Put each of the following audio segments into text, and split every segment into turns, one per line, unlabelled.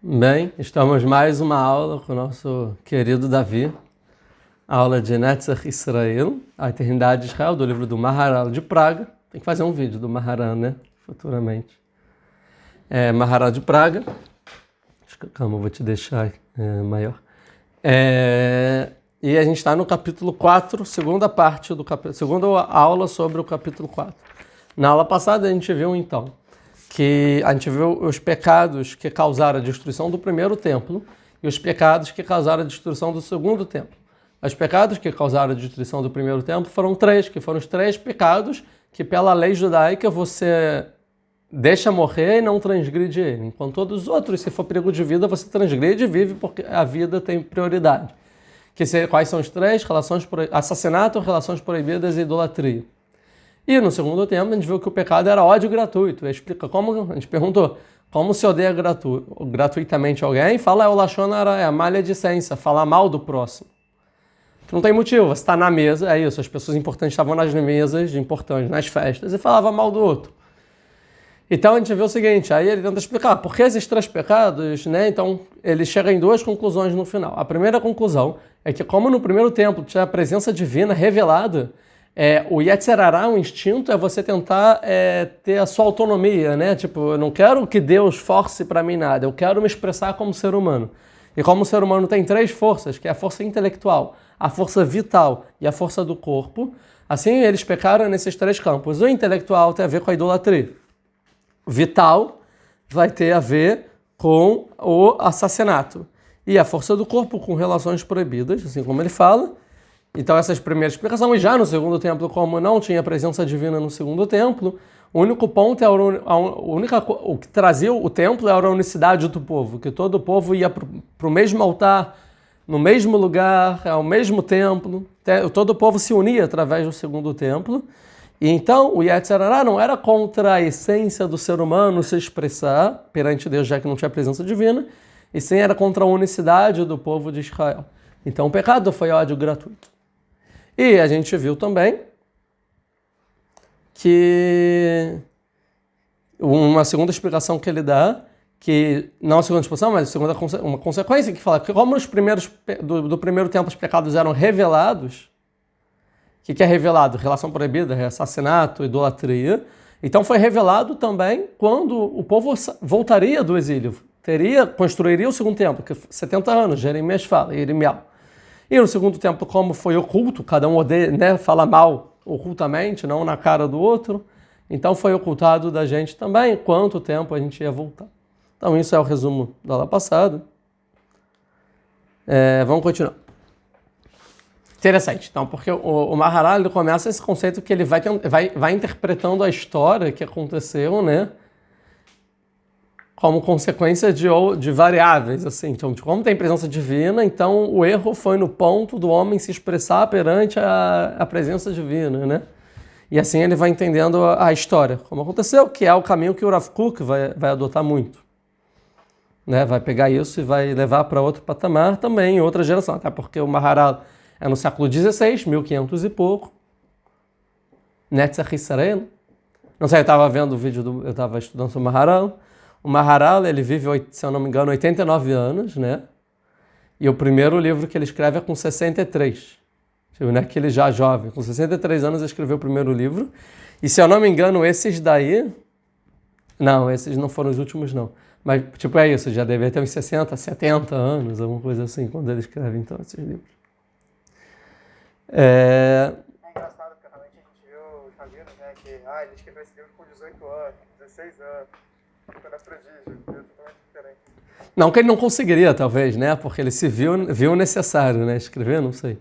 Bem, estamos mais uma aula com o nosso querido Davi, a aula de Netzach Israel, a Eternidade de Israel, do livro do Maharal de Praga. Tem que fazer um vídeo do Maharal, né? Futuramente. Maharal de Praga. Calma, eu vou te deixar maior. E a gente está no capítulo 4, segunda parte do capítulo, segunda aula sobre o capítulo 4. Na aula passada a gente viu então que a gente viu os pecados que causaram a destruição do primeiro templo e os pecados que causaram a destruição do segundo templo. Os pecados que causaram a destruição do primeiro templo foram três, que foram os três pecados que pela lei judaica você deixa morrer e não transgride ele. Enquanto todos os outros, se for perigo de vida, você transgride e vive porque a vida tem prioridade. Quais são os três? Assassinato, relações proibidas e idolatria. E no segundo tempo a gente viu que o pecado era ódio gratuito. Ele explica como, a gente perguntou, como se odeia gratuitamente alguém? Fala o lashon hara, a maledicência, falar mal do próximo. Não tem motivo, você está na mesa, é isso, as pessoas importantes estavam nas mesas importantes, nas festas, e falava mal do outro. Então a gente vê o seguinte, aí ele tenta explicar por que esses três pecados, né? Então ele chega em duas conclusões no final. A primeira conclusão é que como no primeiro templo tinha a presença divina revelada, o Yetzer Hara, o instinto, é você tentar ter a sua autonomia, né? Tipo, eu não quero que Deus force para mim nada, eu quero me expressar como ser humano. E como o ser humano tem três forças, que é a força intelectual, a força vital e a força do corpo, assim eles pecaram nesses três campos. O intelectual tem a ver com a idolatria. O vital vai ter a ver com o assassinato. E a força do corpo com relações proibidas, assim como ele fala. Então essas primeiras explicações, já no segundo templo, como não tinha presença divina no segundo templo, o único ponto, o que trazia o templo era a unicidade do povo, que todo o povo ia para o mesmo altar, no mesmo lugar, ao mesmo templo, todo o povo se unia através do segundo templo, e então o Yetzer Hara não era contra a essência do ser humano se expressar perante Deus, já que não tinha presença divina, e sim era contra a unicidade do povo de Israel. Então o pecado foi ódio gratuito. E a gente viu também que uma segunda explicação que ele dá, que não a segunda explicação, mas uma consequência, que fala que como os primeiros do primeiro tempo os pecados eram revelados, o que é revelado? Relação proibida, assassinato, idolatria. Então foi revelado também quando o povo voltaria do exílio, construiria o segundo templo, que 70 anos, Jeremias fala, Irmial. E no segundo templo, como foi oculto, cada um odeia, né, fala mal ocultamente, não na cara do outro, então foi ocultado da gente também quanto tempo a gente ia voltar. Então isso é o resumo da aula passada. Vamos continuar. Interessante, então, porque o Maharal ele começa esse conceito que ele vai interpretando a história que aconteceu, né, como consequência de variáveis, assim. Então, como tem presença divina, então o erro foi no ponto do homem se expressar perante a presença divina, né? E assim ele vai entendendo a história, como aconteceu, que é o caminho que o Rav Kook vai adotar muito. Né? Vai pegar isso e vai levar para outro patamar também, em outra geração, até porque o Maharal é no século XVI, 1500 e pouco. Netzach Israel. Não sei, eu estava vendo o vídeo, eu estava estudando sobre o Maharal. O Maharal, ele vive, se eu não me engano, 89 anos, né? E o primeiro livro que ele escreve é com 63. Tipo, né? Que ele já jovem, com 63 anos, ele escreveu o primeiro livro. E se eu não me engano, esses daí... Não, esses não foram os últimos, não. Mas, tipo, é isso, já deve ter uns 60, 70 anos, alguma coisa assim, quando ele escreve, então, esses livros.
É engraçado, porque realmente a gente viu os rabinos, né, que ele escreveu esse livro com 18 anos, 16 anos. Era prodígio, é totalmente diferente.
Não que ele não conseguiria, talvez, né? Porque ele se viu necessário, né? Escrever, não sei.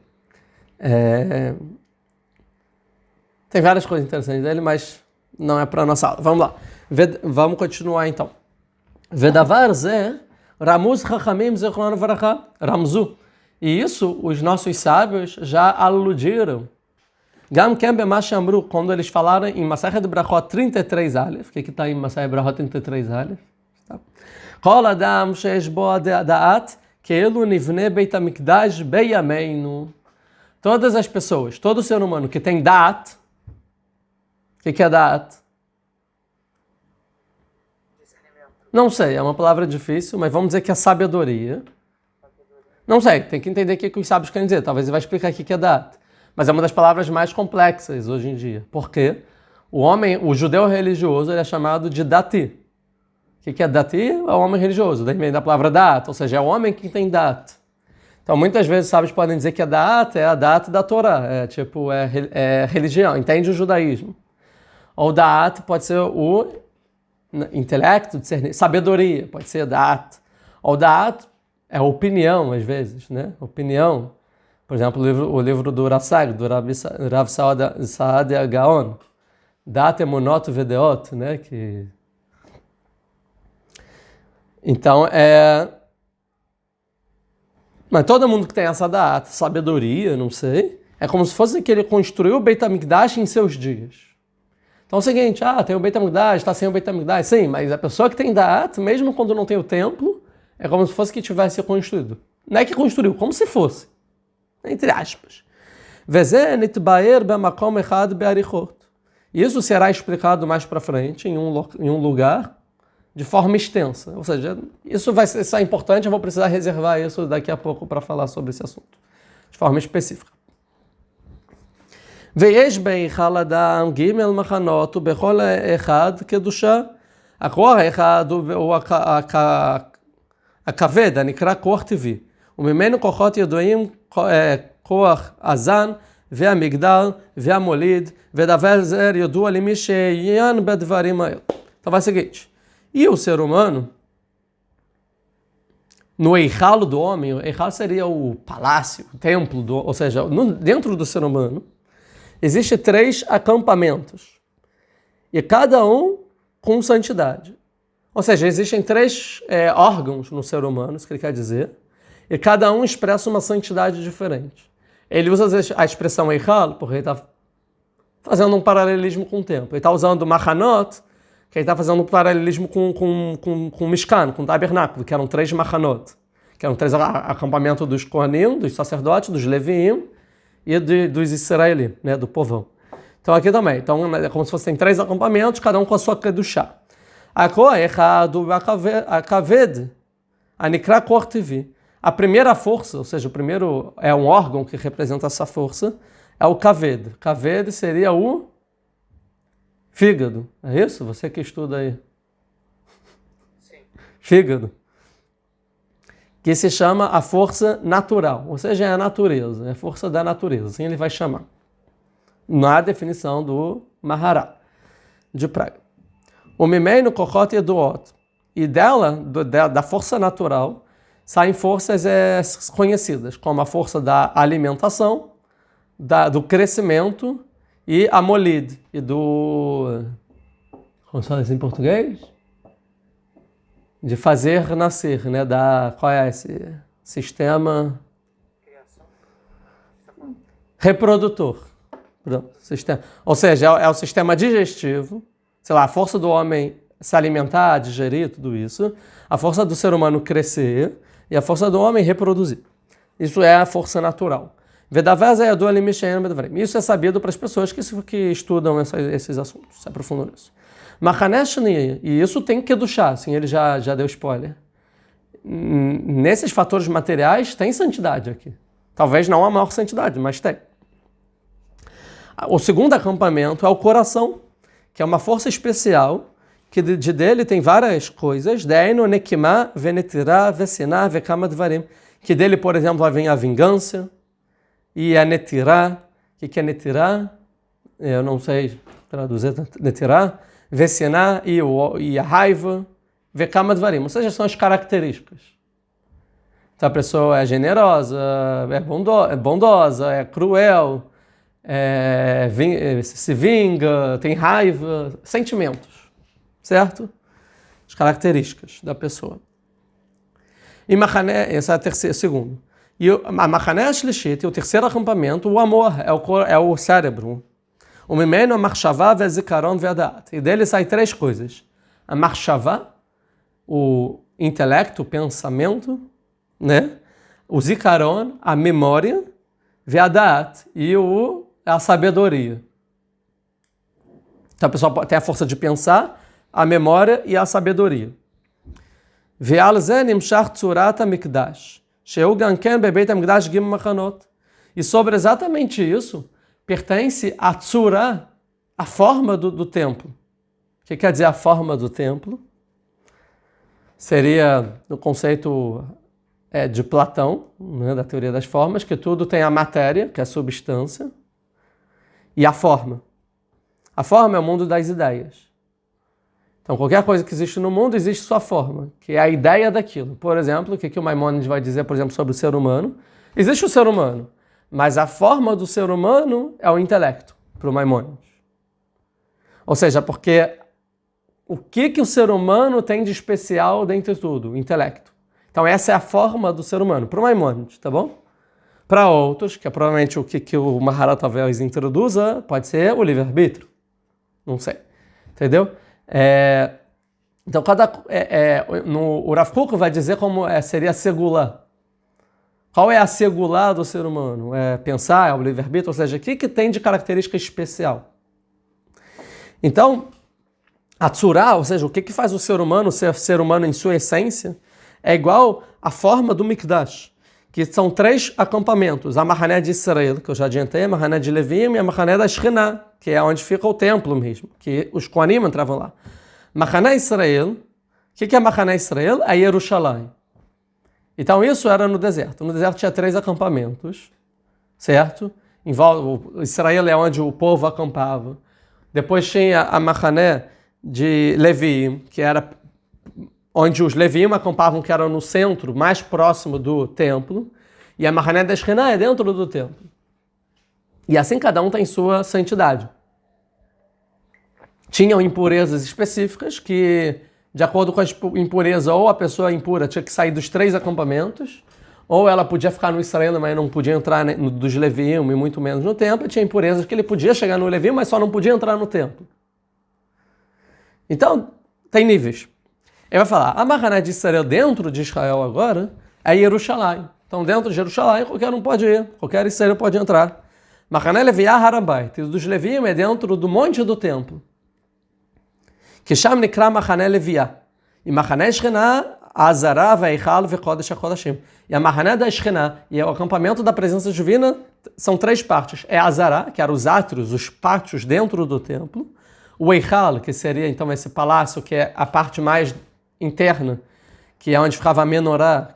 Tem várias coisas interessantes dele, mas não é para nossa aula. Vamos lá. Vamos continuar, então. Vedavar zeh, Ramuz Chachamim Zechron Varacha, Ramzu. E isso, os nossos sábios já aludiram. Gam Kem Bemash Amru, quando eles falaram em Masechet Brachot 33 Aleph, o que está em Masechet Brachot 33 Aleph? Kol Adam Sheesh Bo Da'at, Keelu Nivne Beit HaMikdash Beyameinu. Todas as pessoas, todo ser humano que tem Da'at, o que é Da'at? Não sei, é uma palavra difícil, mas vamos dizer que é sabedoria. Não sei, tem que entender o que os sábios querem dizer. Talvez ele vai explicar aqui que é dat. Mas é uma das palavras mais complexas hoje em dia. Por quê? O judeu religioso, ele é chamado de dati. O que é dati? É o homem religioso, daí da palavra dat, ou seja, é o homem que tem dat. Então, muitas vezes, os sábios podem dizer que a dat da Torá, é religião, entende o judaísmo. Ou dat pode ser o intelecto, sabedoria, pode ser dat. Ou dat é opinião, às vezes, né? Opinião. Por exemplo, o livro do Rassag, do Rav Saadia Gaon, Dat Emunot Vedeot, né? Então, mas todo mundo que tem essa data, sabedoria, não sei, é como se fosse que ele construiu o Beit HaMikdash em seus dias. Então é o seguinte, tem o Beit HaMikdash, está sem o Beit HaMikdash, sim, mas a pessoa que tem data, mesmo quando não tem o templo, é como se fosse que tivesse construído. Não é que construiu, como se fosse. Entre aspas. Isso será explicado mais para frente, em um lugar, de forma extensa. Ou seja, isso vai ser importante, eu vou precisar reservar isso daqui a pouco para falar sobre esse assunto, de forma específica. ויש בהיכל אדם ג' מחנות ובכל אחד קדושה. הכוח האחד הוא הכבד, הנקרא כוח טבעי, וממנו כוחות ידועים כוח הזן והמגדל והמוליד, ודבר זה ידוע למי שעיין בדברים האלה. Então vai o seguinte, e o ser humano, no Eichal do homem, o Eichal seria o palácio, o templo, ou seja, dentro do ser humano, existem 3 acampamentos, e cada um com santidade. Ou seja, existem 3 órgãos no ser humano, isso que ele quer dizer, e cada um expressa uma santidade diferente. Ele usa a expressão Eichal, porque ele está fazendo um paralelismo com o tempo. Ele está usando Machanot, que ele está fazendo um paralelismo com Mishkan, com o tabernáculo, que eram 3 Machanot, que eram 3 acampamentos dos Kohanim, dos sacerdotes, dos Leviim e dos Israelim, né, do povão. Então aqui também, então, é como se fossem 3 acampamentos, cada um com a sua Kedushá. A primeira força, ou seja, o primeiro é um órgão que representa essa força, é o Kaved. Kaved seria o fígado. É isso? Você que estuda aí.
Sim.
Fígado. Que se chama a força natural, ou seja, é a natureza, é a força da natureza, assim ele vai chamar. Na definição do Mahará, de Praga. O Mimeino Kochot Yeduot. E dela, da força natural, saem forças conhecidas, como a força da alimentação, do crescimento e a molid, e do... Como se fala isso em português? De fazer nascer, né? Qual é esse sistema?
Criação.
Reprodutor. Pronto, sistema. Ou seja, é o sistema digestivo, sei lá, a força do homem se alimentar, digerir, tudo isso, a força do ser humano crescer e a força do homem reproduzir. Isso é a força natural. Isso é sabido para as pessoas que estudam esses assuntos, se aprofundam nisso. E isso tem que educar, assim, ele já deu spoiler. Nesses fatores materiais tem santidade aqui. Talvez não a maior santidade, mas tem. O segundo acampamento é o coração, que é uma força especial, que dele tem várias coisas. Que dele, por exemplo, vai vir a vingança e a netirá. O que é netirá? Eu não sei traduzir netirá. Vesiná e a raiva, vekamadvarim, ou seja, são as características. Então a pessoa é generosa, é bondosa, é cruel, se vinga, tem raiva, sentimentos, certo? As características da pessoa. E Machané, esse é o segundo. E a Machané Shlishit, o terceiro acampamento, o amor, é o cérebro. O Mimeno, a Machshavá, a Zikaron, a Da'at. E dele sai 3 coisas. A Machshavá, o intelecto, o pensamento, né? O Zikaron, a memória, a Da'at, e a sabedoria. Então a pessoa tem a força de pensar, a memória e a sabedoria. ועל זה נמשך צורת המקדש, שהוא גם כן בבית המקדש גימל מחנות. E sobre exatamente isso, pertence a tzura, a forma do templo. O que quer dizer a forma do templo? Seria no conceito de Platão, né, da teoria das formas, que tudo tem a matéria, que é a substância, e a forma. A forma é o mundo das ideias. Então, qualquer coisa que existe no mundo, existe sua forma, que é a ideia daquilo. Por exemplo, o que o Maimônides vai dizer, por exemplo, sobre o ser humano? Existe o ser humano, mas a forma do ser humano é o intelecto, para o Maimônides. Ou seja, porque o que o ser humano tem de especial dentre tudo? O intelecto. Então, essa é a forma do ser humano, para o Maimônides, tá bom? Para outros, que é provavelmente o que o Maharal talvez introduza, pode ser o livre-arbítrio. Não sei. Entendeu? Então, o Rav Kuk vai dizer como seria a segulá. Qual é a segulá do ser humano? É pensar, é o livre-arbítrio, ou seja, o que tem de característica especial? Então, a tzurá, ou seja, o que faz o ser humano ser ser humano em sua essência, é igual à forma do Mikdash, que são 3 acampamentos. A Mahané de Israel, que eu já adiantei, a Mahané de Levim e a Mahané da Shekhinah, que é onde fica o templo mesmo, que os Kohanim entravam lá. Mahané Israel, o que é Mahané Israel? É Yerushalayim. Então isso era no deserto. No deserto tinha 3 acampamentos, certo? Israel é onde o povo acampava. Depois tinha a Mahané de Levi, que era onde os Leviim acampavam, que era no centro, mais próximo do templo, e a Mahané da Shekhinah é dentro do templo. E assim cada um tem sua santidade. Tinham impurezas específicas que, de acordo com a impureza, ou a pessoa impura tinha que sair dos 3 acampamentos, ou ela podia ficar no Israel, mas não podia entrar dos Leviim, e muito menos no templo, e tinha impurezas que ele podia chegar no Leviim, mas só não podia entrar no templo. Então, tem níveis. Ele vai falar, a Mahané de Israel dentro de Israel agora é Yerushalayim. Então, dentro de Jerusalém, qualquer um pode ir, qualquer israelita pode entrar. Mahané Leviá Harabait, dos Leviim é dentro do monte do templo. Que Sham Nikra Mahané Leviá. E Mahané Shekhinah, Azará, Veichal, Vekodesh HaKodashim. E a Mahané da Shekhinah e o acampamento da presença divina são 3 partes. É Azará, que eram os átrios, os pátios dentro do templo. O Eichal, que seria então esse palácio, que é a parte mais interna, que é onde ficava a menorá,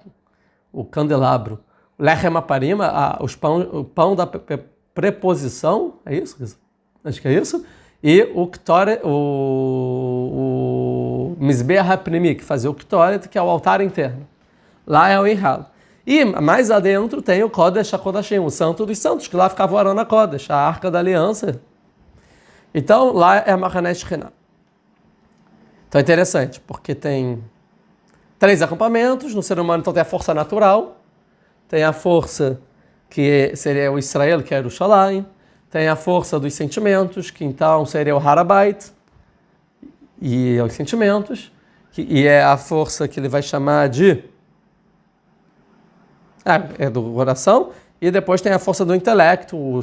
o candelabro. O Lechem Aparim, o pão da preposição, é isso? Acho que é isso. E o Ktoret, o Mizbeach HaPnimi, que fazia o Ktoret, que é o altar interno. Lá é o Eichal. E mais adentro tem o Kodesh HaKodashim, o Santo dos Santos, que lá ficava o Arona Kodesh, a Arca da Aliança. Então, lá é a Mahané Shekhinah. Então é interessante, porque tem 3 acampamentos, no ser humano então tem a força natural, tem a força que seria o Israel, que é Yerushalayim, tem a força dos sentimentos, que então seria o Harabait, e os sentimentos, e é a força que ele vai chamar de... é do coração, e depois tem a força do intelecto,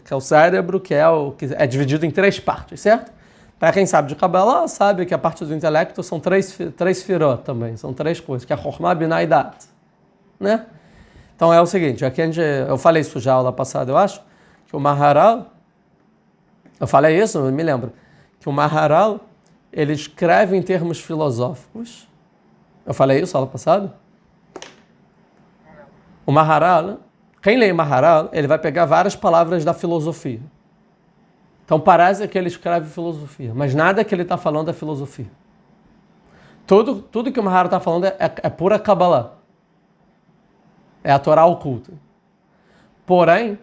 que é o cérebro, que é dividido em 3 partes, certo? Para quem sabe de Kabbalah, sabe que a parte do intelecto são 3 firot também, são 3 coisas, que é Chokhmah, Binah e Dat, né? Então é o seguinte, aqui eu falei isso já aula passada, eu acho, que o Maharal, eu falei isso, eu me lembro, que o Maharal, ele escreve em termos filosóficos, eu falei isso aula passada? O Maharal, quem lê Maharal, ele vai pegar várias palavras da filosofia. Então parece que ele escreve filosofia, mas nada que ele está falando é filosofia. Tudo que o Maharal está falando é pura Kabbalah. É a Torá oculta. Porém,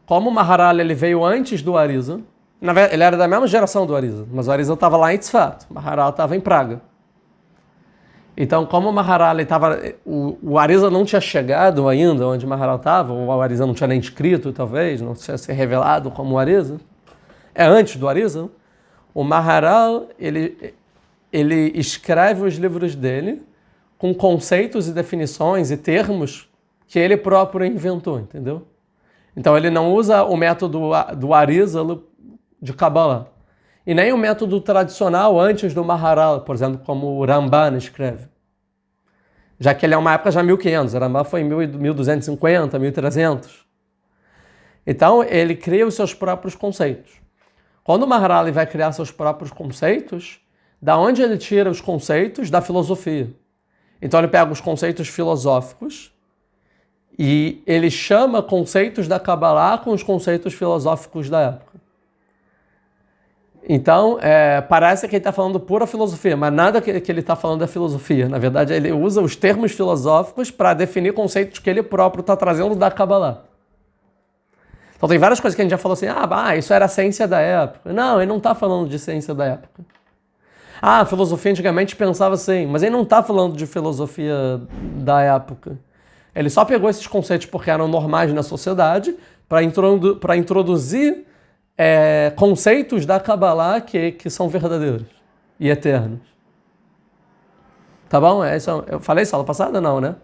como o Maharal ele veio antes do Arizal, na verdade, ele era da mesma geração do Arizal, mas o Arizal estava lá em Tzfat, o Maharal estava em Praga. Então, como o Maharal estava... O Arizal não tinha chegado ainda onde o Maharal estava, ou o Arizal não tinha nem escrito, talvez, não tinha se revelado como o Arizal, é antes do Arizal, o Maharal, ele escreve os livros dele com conceitos e definições e termos que ele próprio inventou, entendeu? Então ele não usa o método do Arizal de Kabbalah, e nem o método tradicional antes do Maharal, por exemplo, como o Ramban escreve. Já que ele é uma época já 1500, o Rambam foi em 1250, 1300. Então, ele cria os seus próprios conceitos. Quando o Maharal vai criar seus próprios conceitos, da onde ele tira os conceitos? Da filosofia. Então, ele pega os conceitos filosóficos e ele chama conceitos da Kabbalah com os conceitos filosóficos da época. Então, parece que ele está falando pura filosofia, mas nada que ele está falando é filosofia. Na verdade, ele usa os termos filosóficos para definir conceitos que ele próprio está trazendo da Kabbalah. Então, tem várias coisas que a gente já falou assim, isso era a ciência da época. Não, ele não está falando de ciência da época. A filosofia antigamente pensava assim, mas ele não está falando de filosofia da época. Ele só pegou esses conceitos porque eram normais na sociedade para introduzir conceitos da Kabbalah que são verdadeiros e eternos. Tá bom? Eu falei isso aula passada? Não, né?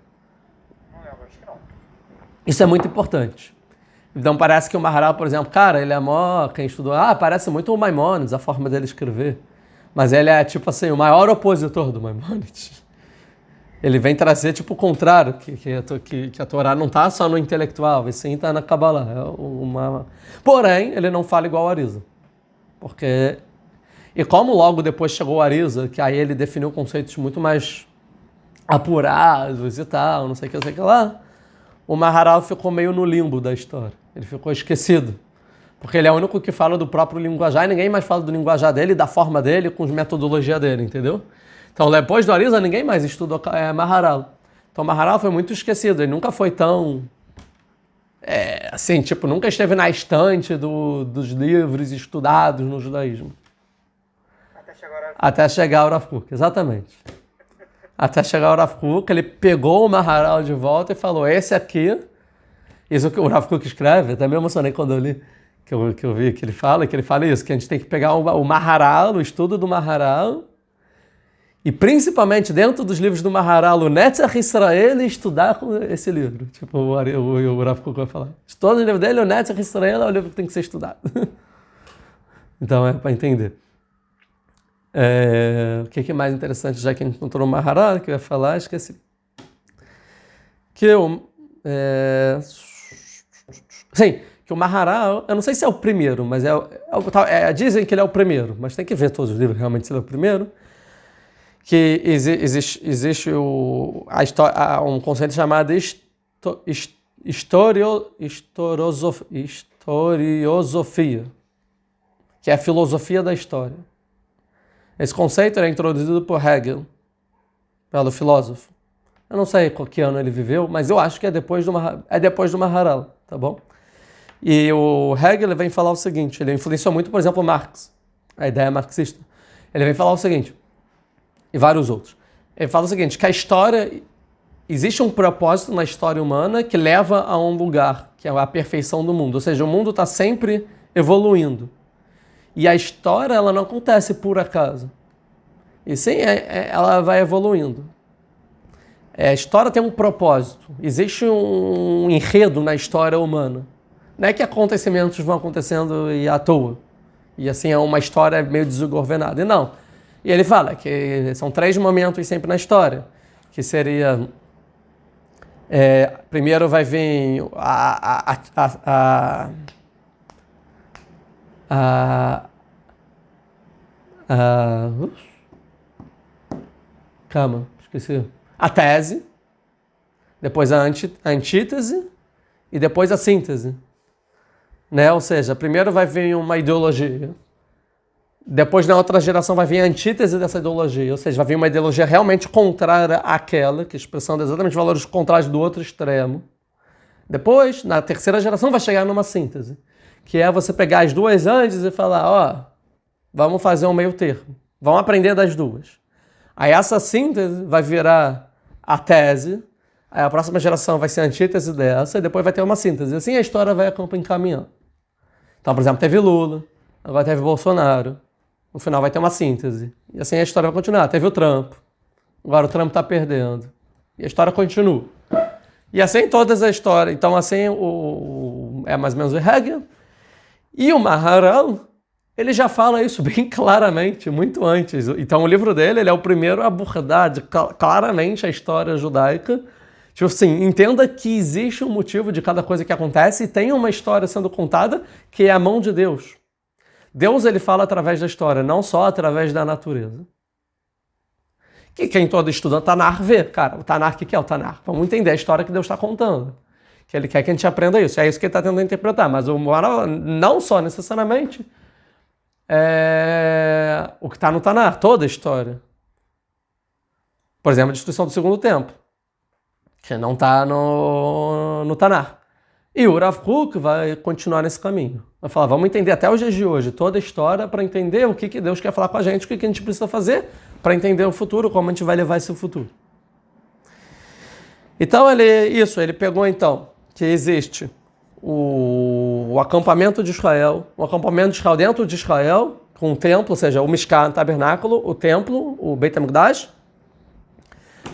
Não lembro, acho que não.
Isso é muito importante. Então parece que o Maharal, por exemplo, ele é quem estudou, parece muito o Maimônides, a forma dele escrever. Mas ele é, tipo assim, o maior opositor do Maimônides. Ele vem trazer, tipo, o contrário, que a Torá não está só no intelectual, e sim está na Kabbalah. Porém, ele não fala igual o Arizal. E como logo depois chegou o Arizal, que aí ele definiu conceitos muito mais apurados e tal, não sei o que lá, o Maharal ficou meio no limbo da história. Ele ficou esquecido. Porque ele é o único que fala do próprio linguajar e ninguém mais fala do linguajar dele, da forma dele, com a metodologia dele, entendeu? Então, depois do Arizal, ninguém mais estudou Maharal. Então, Maharal foi muito esquecido. Ele nunca foi tão... nunca esteve na estante dos livros estudados no judaísmo. Até chegar ao Rav Kook, exatamente. Até chegar ao Rav Kook, ele pegou o Maharal de volta e falou, esse aqui... Isso que o Rav Kook escreve, até me emocionei quando eu li, que eu vi que ele fala isso, que a gente tem que pegar o Maharal, o estudo do Maharal, e principalmente dentro dos livros do Maharal, o Netzach Israel, e estudar com esse livro. Tipo, o Rav Kook vai falar. Todo o livro dele, o Netzach Israel, é o livro que tem que ser estudado. Então, é para entender. O que é mais interessante, já que a gente encontrou o Maharal, que eu ia falar, esqueci. Que o Maharal, eu não sei se é o primeiro, mas dizem que ele é o primeiro, mas tem que ver todos os livros realmente se ele é o primeiro. Que existe um conceito chamado historiosofia, que é a filosofia da história. Esse conceito é introduzido por Hegel, pelo filósofo. Eu não sei qual que ano ele viveu, mas eu acho que é depois do Maharal, tá bom? E o Hegel vem falar o seguinte, ele influenciou muito, por exemplo, Marx, a ideia marxista. Ele vem falar o seguinte, e vários outros. Ele fala o seguinte, que a história, existe um propósito na história humana que leva a um lugar, que é a perfeição do mundo. Ou seja, o mundo está sempre evoluindo. E a história, ela não acontece por acaso. E sim, ela vai evoluindo. A história tem um propósito. Existe um enredo na história humana. Não é que acontecimentos vão acontecendo à toa. E assim, é uma história meio desgovernada. E não. E ele fala que são 3 momentos sempre na história, que seria, primeiro vai vir calma, esqueci. A tese, depois a antítese e depois a síntese. Né? Ou seja, primeiro vai vir uma ideologia. Depois, na outra geração, vai vir a antítese dessa ideologia, ou seja, vai vir uma ideologia realmente contrária àquela, que expressando exatamente valores contrários do outro extremo. Depois, na terceira geração, vai chegar numa síntese, que é você pegar as duas antes e falar, vamos fazer um meio termo, vamos aprender das duas. Aí essa síntese vai virar a tese, aí a próxima geração vai ser a antítese dessa, e depois vai ter uma síntese. Assim a história vai encaminhando. Então, por exemplo, teve Lula, agora teve Bolsonaro. No final vai ter uma síntese. E assim a história vai continuar. Teve o Trump. Agora o Trump está perdendo. E a história continua. E assim toda a história. Então assim é mais ou menos o Hegel. E o Maharal, ele já fala isso bem claramente, muito antes. Então o livro dele, ele é o primeiro a abordar claramente a história judaica. Tipo assim, entenda que existe um motivo de cada coisa que acontece e tem uma história sendo contada que é a mão de Deus. Deus, ele fala através da história, não só através da natureza. Que quem todo estuda Tanar vê. Cara, o Tanar, o que é o Tanar? Vamos entender a história que Deus está contando. Que ele quer que a gente aprenda isso. É isso que ele está tentando interpretar. Mas o moral, não só necessariamente o que está no Tanar, toda a história. Por exemplo, a destruição do segundo templo, que não está no Tanar. E o Rav Kook vai continuar nesse caminho. Vai falar, vamos entender até os dias de hoje toda a história para entender o que Deus quer falar com a gente, o que a gente precisa fazer para entender o futuro, como a gente vai levar esse futuro. Então ele pegou então que existe o acampamento de Israel, o acampamento de Israel dentro de Israel, com o templo, ou seja, o Mishkan, o tabernáculo, o templo, o Beit HaMikdash,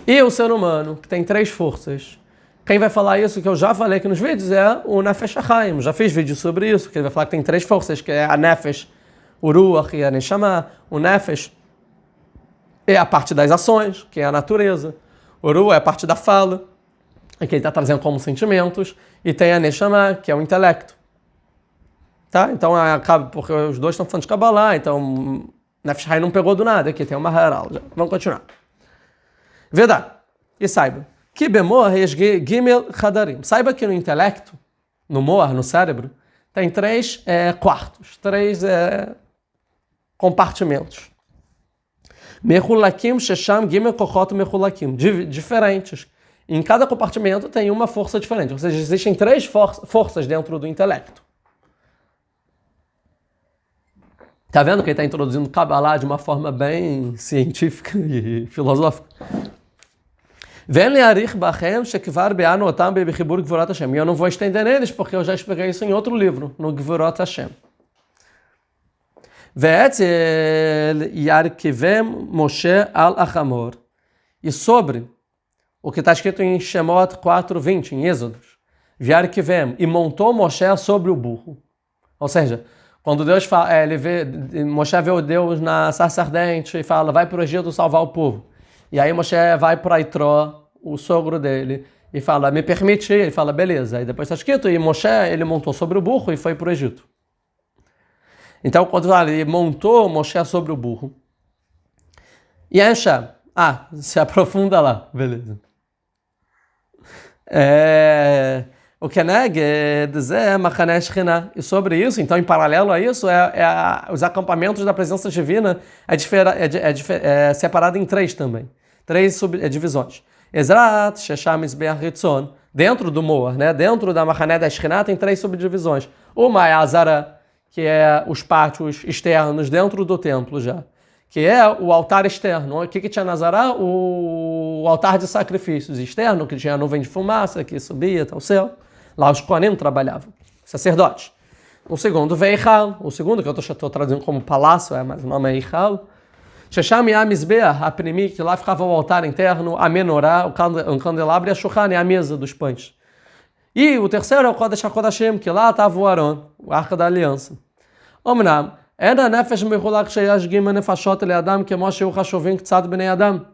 e o ser humano, que tem 3 forças. Quem vai falar isso, que eu já falei aqui nos vídeos, é o Nefesh HaChaim. Já fiz vídeo sobre isso, que ele vai falar que tem 3 forças, que é a Nefesh, o Ruach e a Neshama. O Nefesh é a parte das ações, que é a natureza. O Ruach é a parte da fala, que ele está trazendo como sentimentos. E tem a Neshama, que é o intelecto. Tá? Então, acaba porque os dois estão falando de Kabbalah, então Nefesh HaChaim não pegou do nada. Aqui tem uma Haral. Vamos continuar. Verdade. E saiba. Que bemor gimel hadarim. Saiba que no intelecto, no moar, no cérebro, tem 3 quartos, 3 compartimentos. Mechulakim shesham gimel kochot mechulakim. Diferentes. Em cada compartimento tem uma força diferente. Ou seja, existem 3 forças dentro do intelecto. Tá vendo que ele está introduzindo Kabbalah de uma forma bem científica e filosófica? E eu não vou estender neles, porque eu já expliquei isso em outro livro, no Gvurot Hashem. E sobre o que está escrito em Shemot 4:20, em Êxodos, e montou Moshe sobre o burro. Ou seja, quando Deus fala, Moshe vê o Deus na sarça ardente e fala, vai para o Egito salvar o povo. E aí Moshe vai para Itró, o sogro dele, e fala, me permite ir? Ele fala, beleza. Aí depois está escrito, e Moshe, ele montou sobre o burro e foi para o Egito. Então, quando fala, ele montou Moshe sobre o burro. E Ansha, se aprofunda lá, beleza. O Keneg é Machané Shekhinah. E sobre isso, então, em paralelo a isso, os acampamentos da presença divina é separado em 3 também. 3 divisões. Ezrat, Shesham, Mizbeach, Ritzon. Dentro do Moar, né? Dentro da Machané da Shekhinah tem 3 subdivisões. Uma é a Azara, que é os pátios externos dentro do templo já. Que é o altar externo. O que tinha na Azara? O altar de sacrifícios externo, que tinha a nuvem de fumaça, que subia até o céu. Lá os Kohanim trabalhavam, sacerdotes. O segundo, Veichal. O segundo, que eu estou traduzindo como palácio, mas o nome é Eichal. Shesham Yamizbeah, a Pnimi, que lá ficava o altar interno, a Menorá, o candelabro e a Shulchan, a mesa dos pães. E o terceiro é o Kodesh HaKodashim, que lá estava o Aron, o Arca da Aliança. Omnam, Ena Nefesh Mechulak Sheyash Gima Nefashot Ele Adam, que Moshe o Hashovim Ktsad Bnei Adam.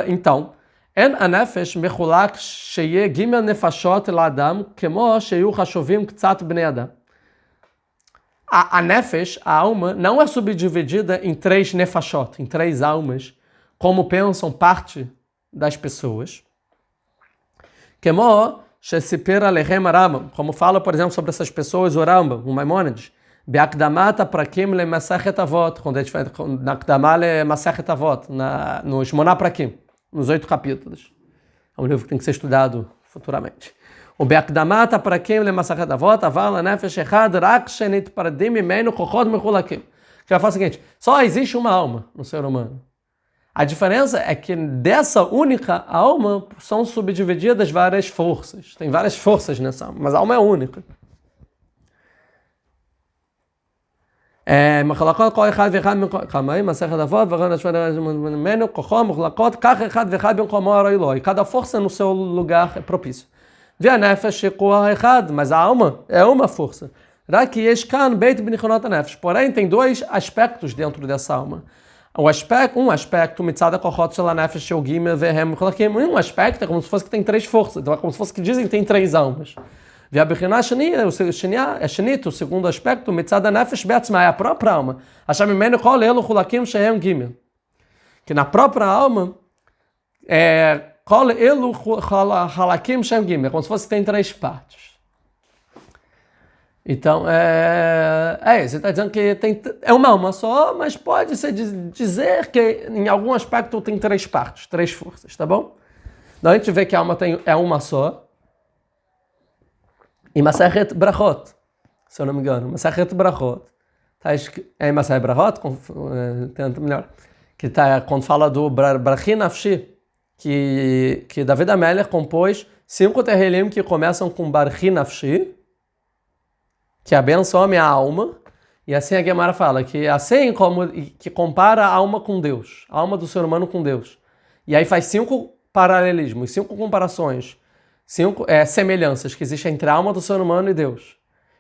Então, En Nefesh Mechulak Sheye Gima Nefashot Ele Adam, que Moshe o Hashovim Ktsad Bnei Adam. A Nefesh, a alma, não é subdividida em 3 nefashot, em 3 almas, como pensam parte das pessoas. Como fala, por exemplo, sobre essas pessoas, o Rambam, o Maimônides, Be'akdamata prakim le Masechet Avot, quando é diferente, na Akdamah le Masechet Avot, nos Shmoná Prakim, nos 8 capítulos. É um livro que tem que ser estudado futuramente. O Be'akdamata prakim le Masechet Avot, aval nefesh echad rak shenitpardim imenu kochot mechulakim. Que vai falar o seguinte, só existe uma alma no ser humano. A diferença é que dessa única alma são subdivididas várias forças. Tem várias forças nessa alma, mas a alma é única. Cada força no seu lugar é propício. Mas a alma é uma força. Porém, tem dois aspectos dentro dessa alma. Um aspecto, mitzad kochot shel hanefesh shel gimel vehem mechulakim. Um aspecto é como se fosse que tem três forças. Então é como se fosse que dizem que tem três almas. Ve'abechina shenit, o segundo aspecto, mitzad hanefesh be'atzma, é a própria alma. Hashem mimenu kol elu chulakim shehem gimel. Que na própria alma, kol elu chulakim shehem gimel, é como se fosse que tem três partes. Então, você está dizendo que é uma alma só, mas pode-se dizer que em algum aspecto tem três partes, três forças, tá bom? Então a gente vê que a alma é uma só. E Masechet Brachot, se eu não me engano, Masechet Brachot, em Masechet Brachot, tenta melhor, que tá, quando fala do Brachin Nafshi, que David Amelech compôs 5 terrelim que começam com Brachin Nafshi, que abençoa a minha alma, e assim a Gemara fala, que assim como que compara a alma com Deus, a alma do ser humano com Deus. E aí faz 5 paralelismos, 5 comparações, 5 semelhanças que existem entre a alma do ser humano e Deus.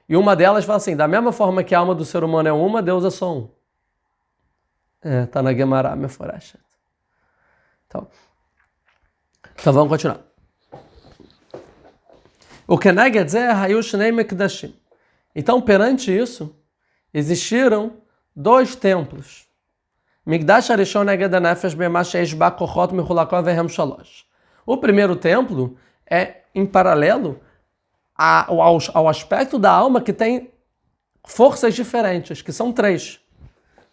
E uma delas fala assim, da mesma forma que a alma do ser humano é uma, Deus é só um. Tá na Gemara, Meforashet. Então vamos continuar. O Keneged Zeh Hayu Shnei Mekdashim. Então, perante isso, existiram 2 templos. Migdash Arishon Neged Nefesh Bema Sheish Ba Kochot Mechulakot Vehem Shalosh. O primeiro templo é em paralelo ao aspecto da alma que tem forças diferentes, que são 3.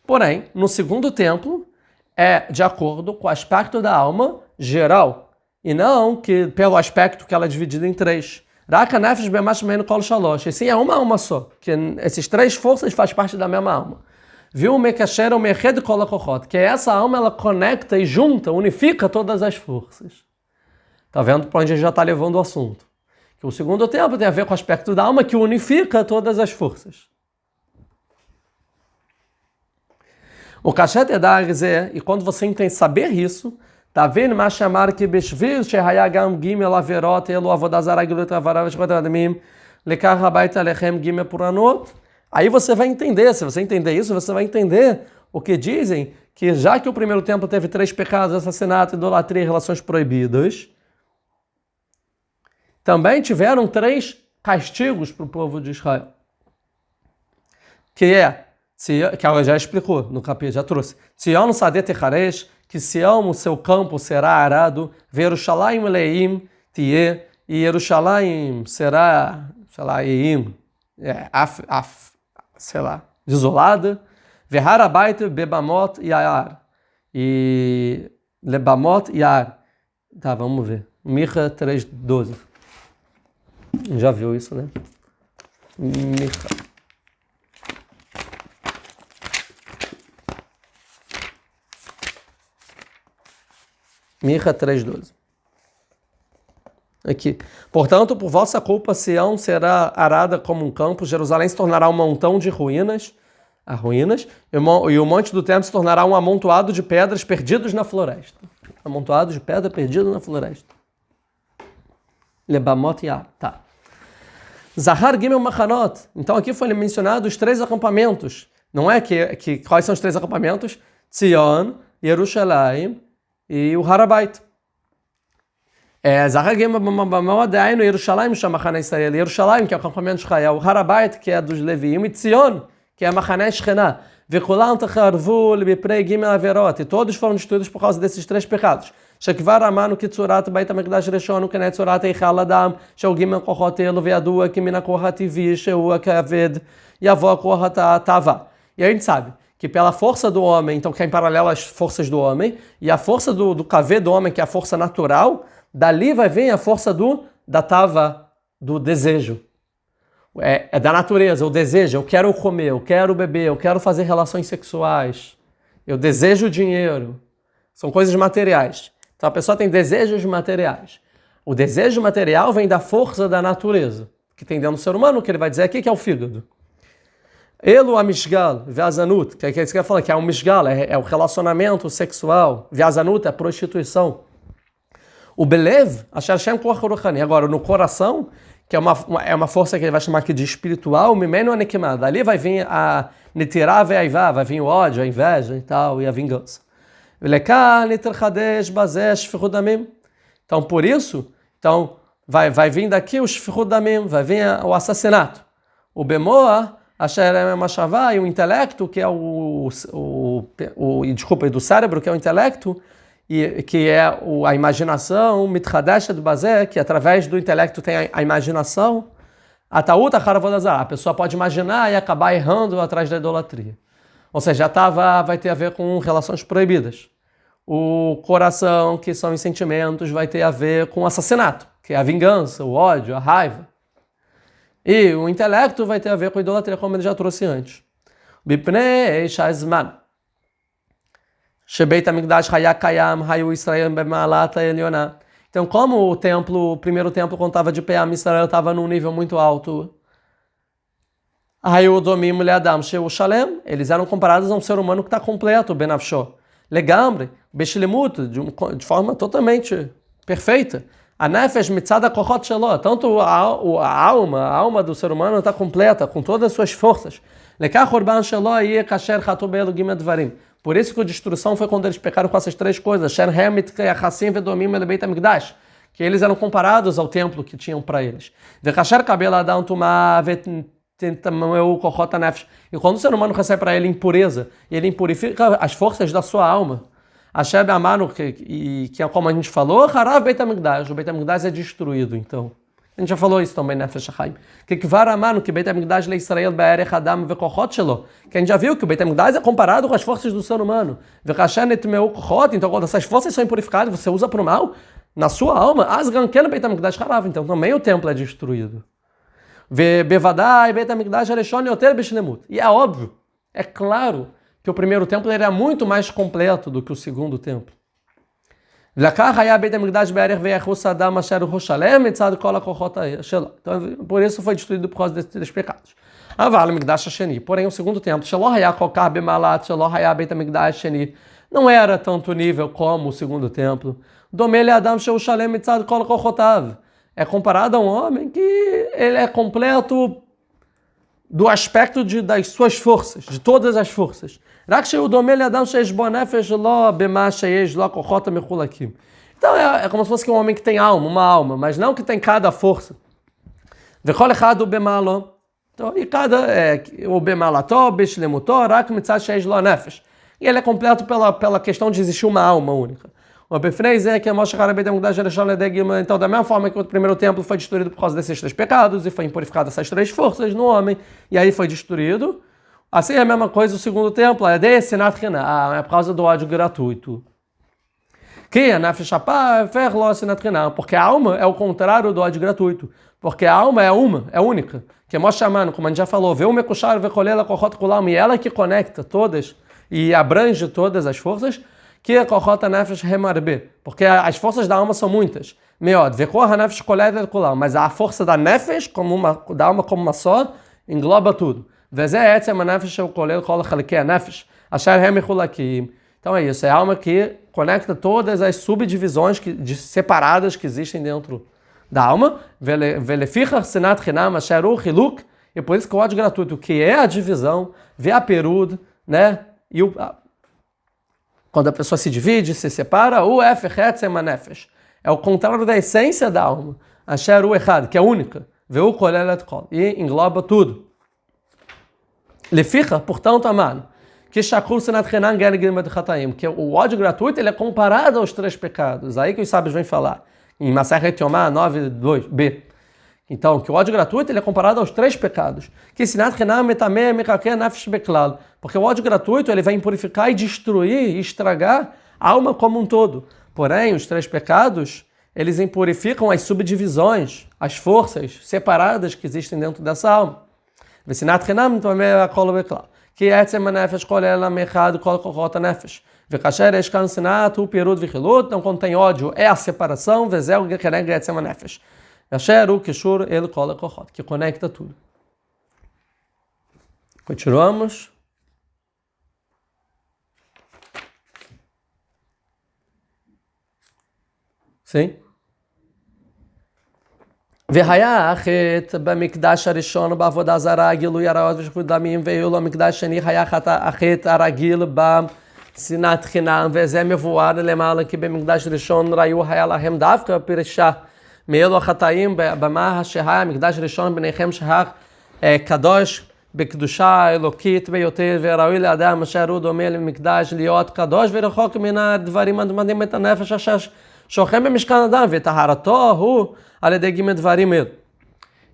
Porém, no segundo templo, é de acordo com o aspecto da alma geral, e não que pelo aspecto que ela é dividida em 3. Raka Nefesh Bemash Meinu Kol Shalosh. E sim, é uma alma só. Que esses 3 forças fazem parte da mesma alma. Viu o Mekasher o Meched Kol HaKochot. Que essa alma, ela conecta e junta, unifica todas as forças. Tá vendo para onde a gente já está levando o assunto? Que o segundo tempo tem a ver com o aspecto da alma que unifica todas as forças. O Kashet Edar e quando você entende saber isso, tá vendo? Mas chamar que beshvil shehayagam gimel averot elo avodazara gilut avarav shkodadmim lekar habayt alechem gimel puranot. Aí você vai entender, se você entender isso, você vai entender o que dizem, que já que o primeiro templo teve 3 pecados, assassinato, idolatria e relações proibidas, também tiveram 3 castigos para o povo de Israel. Que ela já explicou no capítulo, já trouxe. Tzion sadet echaresh, que Sião, o seu campo, será arado, Yerushalayim leim tie, e Yerushalayim será, desolada, Verharabait bebamot yar, e lebamot yar. Tá, vamos ver. Micha 3:12. Já viu isso, né? Micha. Micha 3:12. Aqui. Portanto, por vossa culpa, Sião será arada como um campo, Jerusalém se tornará um montão de ruínas, e o monte do templo se tornará um amontoado de pedras perdidos na floresta. Amontoado de pedra perdido na floresta. Lebamot Yar. Tá. Zahar Gimel Machanot. Então aqui foi mencionado os 3 acampamentos. Não é que quais são os 3 acampamentos? Tzion, Yerushalayim e o Harabait. Zahar Gimel Machanot, Yerushalayim Shamachane Israel. Yerushalayim, que é o acampamento de Israel. O Harabait, que é dos Leviim. E Tzion, que é Machane Shechena. Vekulam Tacharvu Libipnei Gimel Averot. E todos foram destruídos por causa desses 3 pecados. שכבר אמרנו כצורת בית המקדש הראשון הוא כנראה צורת היכל אדם שהוא גימל כוחות אלו וידוע כי מן הכוח הטבעי שהוא הכבד יבוא הכוח התאווה. E a gente sabe que pela força do homem, então que é em paralelo às forças do homem, e a força do kaved do homem, que é a força natural, dali vai vir a força da tava, do desejo. É da natureza, o desejo, eu quero comer, eu quero beber, eu quero fazer relações sexuais, eu desejo dinheiro, são coisas materiais. Então a pessoa tem desejos materiais. O desejo material vem da força da natureza, que tem dentro do ser humano, que ele vai dizer aqui que é o fígado. Elo a mishgal, viazanut, que é isso que ele fala, que é o mishgal, é o relacionamento sexual, viazanut é a prostituição. O belev, achar Shem koach ruchani. Agora, no coração, que é uma força que ele vai chamar aqui de espiritual, mimeno anekimah. Dali vai vir a netirá ve'aivá, vai vir o ódio, a inveja e tal, e a vingança. Então, por isso, vai vir daqui o shfichut damim, vai vir o assassinato. O bemoa, asher machava, e o intelecto, que é desculpa, do cérebro, que é o intelecto, e que é a imaginação, mitchadeshet bazé, que através do intelecto tem a imaginação, ataúta haravodazar, a pessoa pode imaginar e acabar errando atrás da idolatria. Ou seja, vai ter a ver com relações proibidas. O coração, que são os sentimentos, vai ter a ver com o assassinato, que é a vingança, o ódio, a raiva. E o intelecto vai ter a ver com a idolatria, como ele já trouxe antes. Bipnei shazman. Shebeit Hamikdash hayakayam hayu Israel b'ma'alat ha'elyoná. Então, como o primeiro templo, quando estava de pé, Israel estava num nível muito alto, hayu domim le'adam sheu shalem, eles eram comparados a um ser humano que está completo, benafsho. Legambre, beshlemut, de forma totalmente perfeita. A nefesh mitzada kochot shelo, tanto a alma do ser humano está completa, com todas as suas forças. Lekach orban shelo yeh kasher chatu be'elu gimel dvarim. Por isso que a destruição foi quando eles pecaram com essas três coisas. Sher hemit yachassim vedomim el beit hamikdash, que eles eram comparados ao templo que tinham para eles. Vekasher kabel adam tumah vetameu kochot hanefesh. E quando o ser humano recebe para ele impureza, ele impurifica as forças da sua alma. Asher amanu, que é como a gente falou, harav beit hamikdash. O beit hamikdash é destruído, então. A gente já falou isso também, Nefesh HaChaim. Que kvar amanu, que Beit HaMikdash leIsrael be'erech adam ve'kochot shelo. Que a gente já viu que o Beit HaMikdash é comparado com as forças do ser humano. Ve'kasher netmeu kochot. Então, quando essas forças são impurificadas, você usa para o mal, na sua alma, asgan ken Beit HaMikdash harav. Então, também o templo é destruído. Ve'bevadai Beit HaMikdash areshon yoter b'shlemut. E é óbvio, é claro, que o primeiro templo era muito mais completo do que o segundo templo. Então, por isso foi destruído por causa desses pecados. Porém, o segundo templo não era tanto nível como o segundo templo. É comparado a um homem que ele é completo do aspecto das suas forças, de todas as forças. Então é como se fosse um homem que tem uma alma, mas não que tem cada força. Então, e cada o bemalató, beshlemutó, rak mitzad sheish lo nefesh. E ele é completo pela questão de existir uma alma única. O befreis é que então, da mesma forma que o primeiro templo foi destruído por causa desses três pecados e foi impurificado essas três forças no homem, e aí foi destruído, assim é a mesma coisa o segundo templo, é por causa do ódio gratuito. Porque a alma é o contrário do ódio gratuito. Porque a alma é única. Que é Moshamano, como a gente já falou, e ela que conecta todas e abrange todas as forças, que é porque as forças da alma são muitas. Mas a força da nefesh, da alma como uma só, engloba tudo. Então é isso, é a alma que conecta todas as subdivisões separadas que existem dentro da alma. E por isso que o ódio gratuito, que é a divisão, vê a perud, né? Quando a pessoa se divide, se separa, é o contrário da essência da alma. Asher u echad, que é única. Veu kolelet kol. E engloba tudo. Leficha, portanto, amado, que o ódio gratuito ele é comparado aos três pecados. Aí que os sábios vêm falar. Em Masechet Yomá 9:2b. Então, que o ódio gratuito ele é comparado aos três pecados. Porque o ódio gratuito ele vai impurificar e destruir e estragar a alma como um todo. Porém, os três pecados, eles impurificam as subdivisões, as forças separadas que existem dentro dessa alma. Que então, quando tem ódio, é a separação, que conecta tudo. Continuamos. Sim? והיה החטא במקדש הראשון בעבודה זרה, גילוי עריות ושפיכות דמים, ואילו המקדש השני היה החטא הרגיל בשנאת חינם, וזה מבואר למעלה כי במקדש הראשון היה להם דווקא פרישה מאלו החטאים, במה שהיה המקדש הראשון ביניכם שהיה קדוש בקדושה האלוקית ביותר, וראוי לאדם אשר הוא דומה למקדש להיות קדוש ורחוק מן הדברים המטמאים את הנפש אשר שוכן במשכן אדם, וטהרתו הוא על ידי ג' דברים אלו.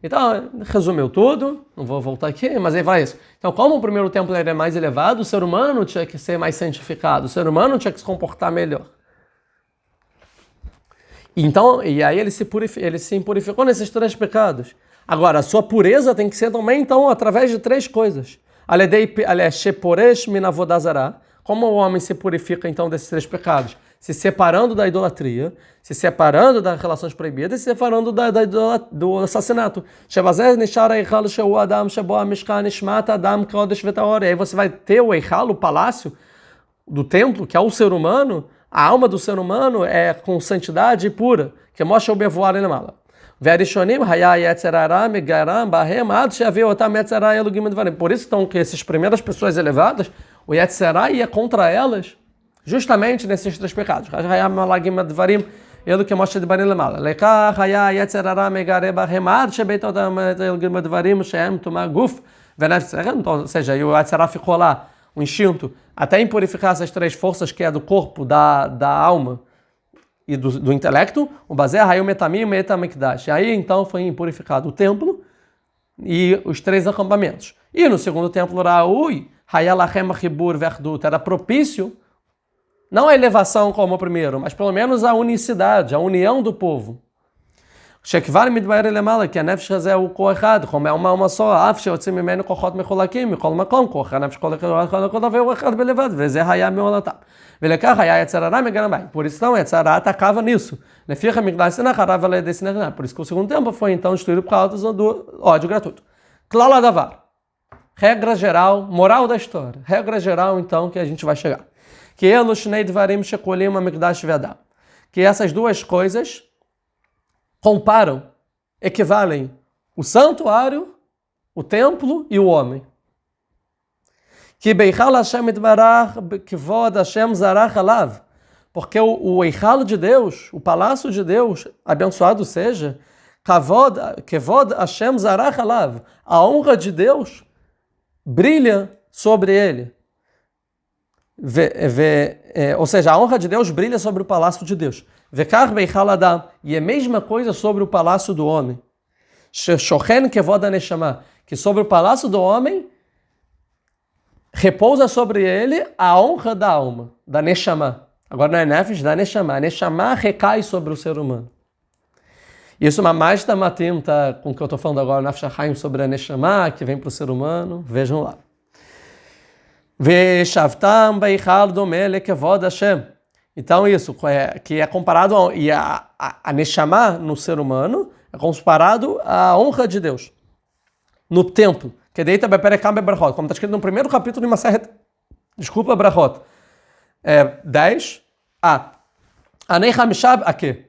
Então, resumiu tudo, não vou voltar aqui, mas aí vai isso. Então, como o primeiro templo era mais elevado, o ser humano tinha que ser mais santificado, o ser humano tinha que se comportar melhor. Então, e aí ele se purificou nesses 3 pecados. Agora, a sua pureza tem que ser também, então, através de 3 coisas. Como o homem se purifica, então, desses 3 pecados? Se separando da idolatria, se separando das relações proibidas, se separando do assassinato. Aí você vai ter o Eichal, o palácio do templo, que é o ser humano, a alma do ser humano é com santidade pura, que mostra o bevoar em mala. Por isso, então, que essas primeiras pessoas elevadas, o Yetzirah ia contra elas, justamente nesses 3 pecados. Ele que mostra de Barim Lemala. Ou seja, o Yetzirah ficou lá, o instinto, até em purificar essas 3 forças que é do corpo, da alma e do intelecto. O Bazé, Rayu Metamim, Metamikdash. E aí então foi purificado o templo e os 3 acampamentos. E no segundo templo, Raui, Hayalachem Chibur Verdut, era propício, não a elevação como o primeiro, mas pelo menos a unicidade, a união do povo. Shekvar Midbaer Lemala, que a Nefesh é o Koechad, como é uma alma só, Af Sheotzim Mimenu Kochot Mecholakim, Mikol Makom, Koch, a Nefesh Kolechad veio o Echad Belevad, Veze Hayah Meolatam. Velekar Hayah Yetzirah Megaramai. Por isso, então, Yetzirah atacava nisso. Nefirra Migdash Senacharav Aledei Senacharav. Por isso que o segundo tempo foi então destruído por causa do ódio gratuito. Klal Adavar. Regra geral, moral da história. Regra geral, então, que a gente vai chegar. Que Elo Shnei Dvarim Shekolim Amigdash Ve'adam. Que essas 2 coisas comparam, equivalem o santuário, o templo e o homem. Que Beichal Hashem Itbarach Kivod Hashem Zarach Alav. Porque o Eichal de Deus, o palácio de Deus, abençoado seja, Kivod Hashem Zarach Alav. A honra de Deus brilha sobre ele. Ou seja, a honra de Deus brilha sobre o palácio de Deus. Vekar Beichal Adam. E é a mesma coisa sobre o palácio do homem. Shochen Kevod Aneshama. Que sobre o palácio do homem repousa sobre ele a honra da alma, da Neshama. Agora não é Nefesh, da Neshama. A Neshama recai sobre o ser humano. Isso mais está matando com o que eu estou falando agora, Nefesh HaChaim, sobre a Neshama, que vem para o ser humano. Vejam lá. Veshavtam Beichal Domeh Lekevod Hashem. Então isso, que é comparado a Neshama no ser humano, é comparado à honra de Deus no templo. Que deita beperekam bebrachot, como está escrito no primeiro capítulo de Maseret, desculpa, Brachot. 10. Anei Hamishab, aqui.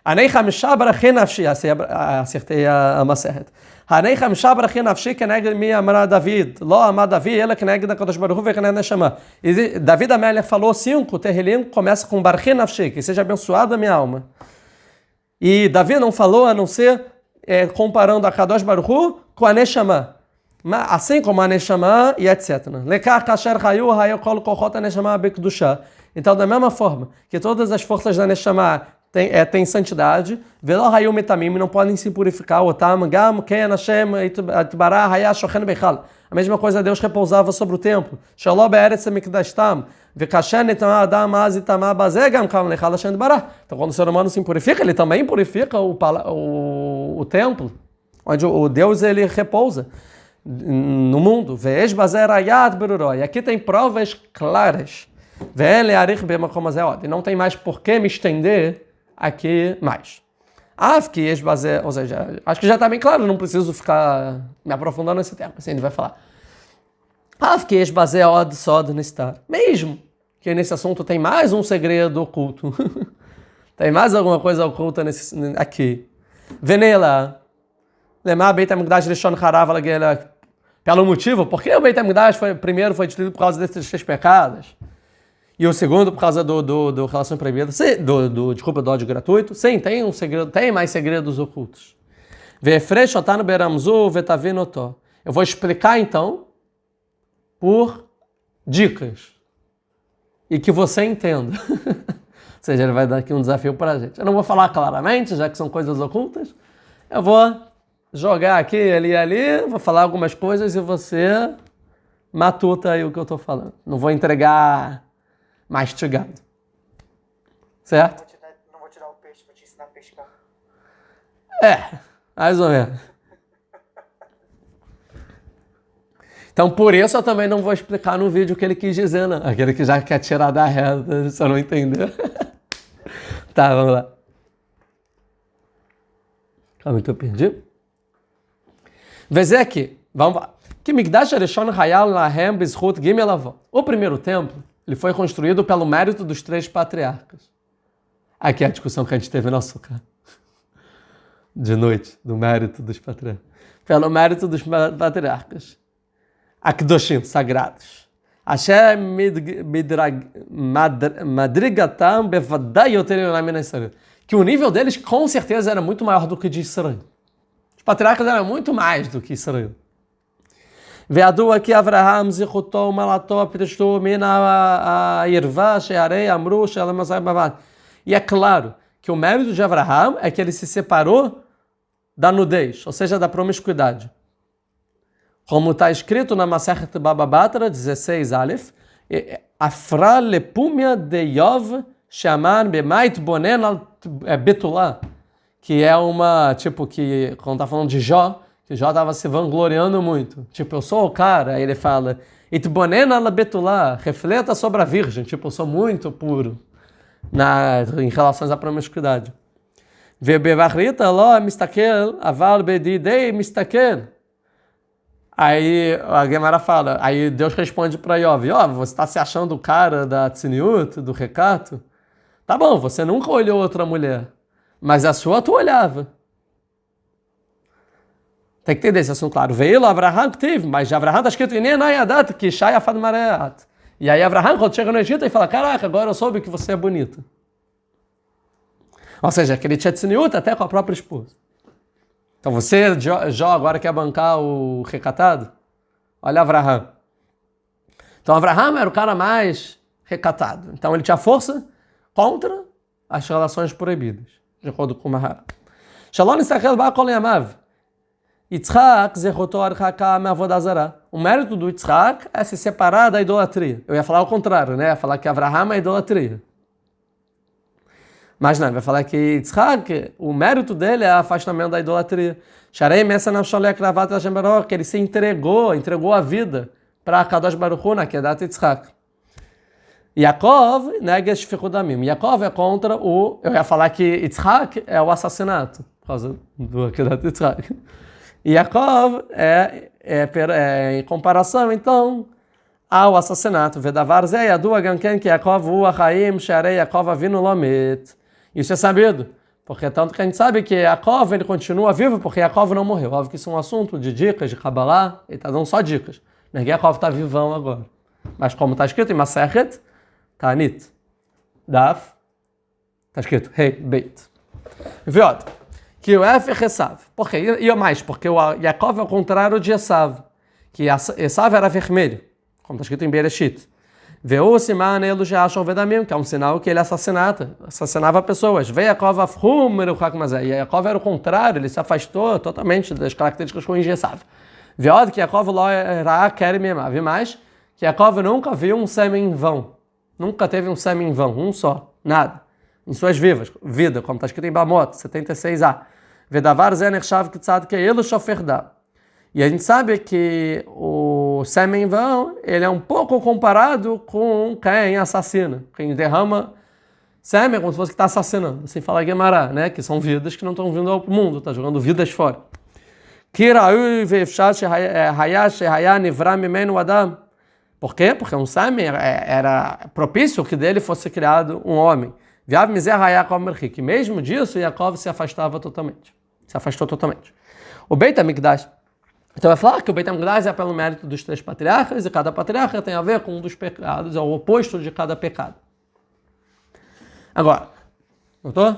Anei Hamishab Rachin Nafshi, acertei a Maseret. Anei Hamishab Rachin Nafshi, keneged mi amar David. Lo amar David, ela keneged HaKadosh Baruch Hu vekeneged Neshama. David Amélia falou 5, Terrilim começa com Barachin Nafshi, que seja abençoada a minha alma. E Davi não falou a não ser comparando a Kadosh Baruch Hu com a Neshama. Assim como a Neshama e etc. Lekar kasher hayu hayu kol kochot a Neshama bekdusha. Então, da mesma forma que todas as forças da Neshama têm santidade, velo hayu metamim, não podem se purificar, otam gam ken Hashem itbarah haya shochen beichal. A mesma coisa Deus repousava sobre o templo. Shalom be'eretz mikdashtam. Vekasher netama adam az itama bazeh gam kam lechal Hashem itbarah. Então, quando o ser humano se purifica, ele também purifica o templo, onde o Deus ele repousa no mundo. Ve'esh bazer ayat beruró. E aqui tem provas claras. Ve'en le'arich b'makom hazeh od. E não tem mais por que me estender aqui mais. Que esh bazer, ou seja, acho que já está bem claro, não preciso ficar me aprofundando nesse tema, assim ele vai falar. Que esh bazer od sod nistar. Mesmo que nesse assunto tem mais um segredo oculto. Tem mais alguma coisa oculta aqui. Venela. Lemar Beit HaMikdash Rishon Harav Alagela. Pelo motivo, porque o Beit HaMikdash primeiro foi destruído por causa desses 3 pecados. E o segundo por causa do relação proibida. Desculpa, do ódio gratuito. Sim, tem um segredo, tem mais segredos ocultos. Ve'efreshotanu beramzu vetavinotó. Eu vou explicar então por dicas. E que você entenda. Ou seja, ele vai dar aqui um desafio para a gente. Eu não vou falar claramente, já que são coisas ocultas. Eu vou jogar aqui, ali, vou falar algumas coisas e você matuta aí o que eu estou falando. Não vou entregar mastigado. Certo?
Não vou te dar o peixe, vou te ensinar a pescar.
Mais ou menos. Então, por isso eu também não vou explicar no vídeo o que ele quis dizer, não. Aquele que já quer tirar da reta, se eu não entender. Tá, vamos lá. Calma que eu perdi. Vezé aqui, vamos lá. Que Mikdash Arishon Hayal Lahem Bizhut Gimel Avot. O primeiro templo, ele foi construído pelo mérito dos 3 patriarcas. Aqui é a discussão que a gente teve no açúcar. De noite, do mérito dos patriarcas. Pelo mérito dos patriarcas. Akdoshim, sagrados. Asher madrigatam bevadai yoter min Israel. Que o nível deles com certeza era muito maior do que de Israel. Os patriarcas eram muito mais do que Israel. Veadu aqui Avraham zichuto malato pideshtu min irva shearei amru shelamasai bavad. E é claro que o mérito de Avraham é que ele se separou da nudez, ou seja, da promiscuidade. Como está escrito na Masechet Baba Batra 16 Aleph, Afra lepumia de Yov chamar bemait bonen al betulá, que é uma, tipo, que quando está falando de Jó, que Jó estava se vangloriando muito. Tipo, eu sou o cara, aí ele fala, it bonen al betulá, refleta sobre a virgem, tipo, eu sou muito puro em relação à promiscuidade. Vebevarrita lo mistakel aval bedidei mistakel. Aí a Gemara fala, aí Deus responde para Yov, você está se achando o cara da tzniut, do recato? Tá bom, você nunca olhou outra mulher, mas a sua tu olhava. Tem que entender esse assunto claro. Veio Avraham que teve, mas de Avraham está escrito Inenayadat, que Shai Afad Mareat. E aí Avraham, quando chega no Egito, ele fala, caraca, agora eu soube que você é bonita. Ou seja, que ele tinha tzniut até com a própria esposa. Então você, Jó, agora quer bancar o recatado? Olha Avraham. Então Avraham era o cara mais recatado. Então ele tinha força contra as relações proibidas, de acordo com o Mahara. Shalom Yisrael Ba'Kol Yamav. Yitzhak zechoto archaka me'avodazara. O mérito do Yitzhak é se separar da idolatria. Eu ia falar o contrário, né? Eu ia falar que Avraham é idolatria. Mas não, vai falar que Yitzhak, o mérito dele é o afastamento da idolatria. Que ele se entregou a vida para Kadosh Baruch Hu, que é da Yitzhak. Yaakov nega Shfichudamim. Yaakov é contra eu ia falar que Yitzhak é o assassinato, por causa do Akedat Yitzhak. Yaakov em comparação, então, ao assassinato. Vedavar Zeh Yadu Agamken que Yaakov hu achaim she'arei Yaakov avinu lo met. Isso é sabido, porque tanto que a gente sabe que Yaakov ele continua vivo porque Yaakov não morreu. Óbvio que isso é um assunto de dicas, de Kabbalah, ele está dando só dicas. Mas Yaakov está vivão agora. Mas como está escrito em Masechet, Tanit, Daf, está escrito Hey, Beit. Viu? Que o F é Esav. Por quê? E mais, porque o Yaakov é o contrário de Esav, que Esav era vermelho, como está escrito em Bereshit. Veu Siman Elu She'ashov Vedamim, que é um sinal que ele assassinava pessoas. Veio Yaakov Afhum Meruchak Mazeh. E Yaakov era o contrário, ele se afastou totalmente das características ruins de Esav. Veod que Yaakov lo era Kerem Emav. E mais, que Yaakov nunca viu um sêmen em vão. Nunca teve um sêmen em vão, um só, nada. Em suas vida, como está escrito em Bamot, 76a. Vedavar Zener Shav Kitzad que Elu Shoferda. E a gente sabe que o sêmen em vão, ele é um pouco comparado com quem assassina, quem derrama sêmen como se fosse que está assassinando. Assim fala Guemará, né? Que são vidas que não estão vindo ao mundo, está jogando vidas fora. Por quê? Porque um sêmen era propício que dele fosse criado um homem. Que mesmo disso, Yaakov se afastava totalmente. se afastou totalmente. O Beit HaMikdash, então vai falar que o Beit HaMikdash é pelo mérito dos 3 patriarcas, e cada patriarca tem a ver com um dos pecados, é o oposto de cada pecado. Agora, notou?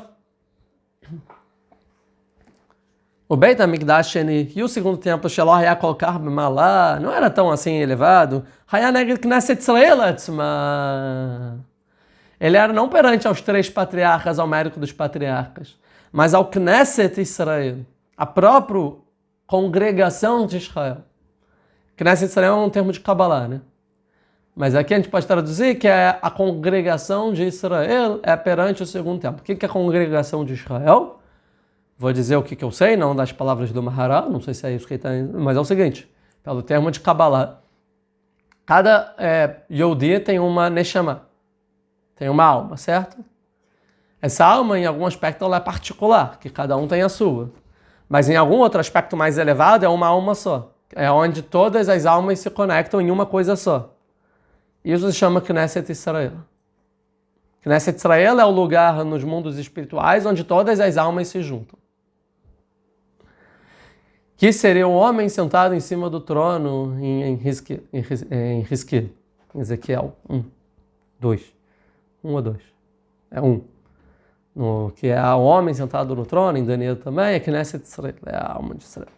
O Beit HaMikdash Sheni e o segundo templo, Sheloh Hayah Kol Kar B'Malá, não era tão assim elevado. Hayah Neged Knesset Israel Atzma. Ele era não perante aos 3 patriarcas, ao mérito dos patriarcas, mas ao Knesset Israel, a própria congregação de Israel. Knesset Israel é um termo de Kabbalah, né? Mas aqui a gente pode traduzir que é a congregação de Israel é perante o segundo templo. O que é a congregação de Israel? Vou dizer o que eu sei, não das palavras do Maharal, não sei se é isso que ele está... Mas é o seguinte, pelo termo de Kabbalah, cada Yehudi tem uma Neshama, tem uma alma, certo? Essa alma, em algum aspecto, ela é particular, que cada um tem a sua. Mas em algum outro aspecto mais elevado, é uma alma só. É onde todas as almas se conectam em uma coisa só. Isso se chama Knesset Israel. Knesset Israel é o lugar nos mundos espirituais onde todas as almas se juntam. Que seria o homem sentado em cima do trono em Ezequiel 1, 2. 1 ou 2? É 1. Que é o homem sentado no trono, em Daniel também, é Knesset Israel, é a alma de Israel.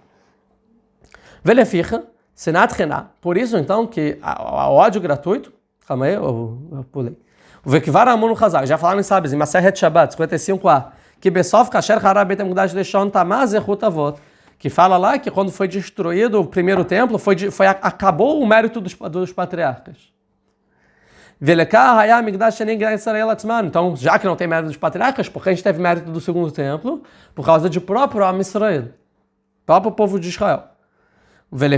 Veleficha, Senat Rená. Por isso, então, que o ódio gratuito, calma aí, eu pulei. O Vekvar Amun no Chazal, já falaram em sábios, em Maseret Shabbat, 55a, que Bessof Kasher Harab Bet Amugdash Leshon Tamaz Zechut Avot, que fala lá que quando foi destruído o primeiro templo, acabou o mérito dos patriarcas. Então, já que não tem mérito dos patriarcas, porque a gente teve mérito do segundo templo, por causa do próprio Am Israel, próprio povo de Israel. Por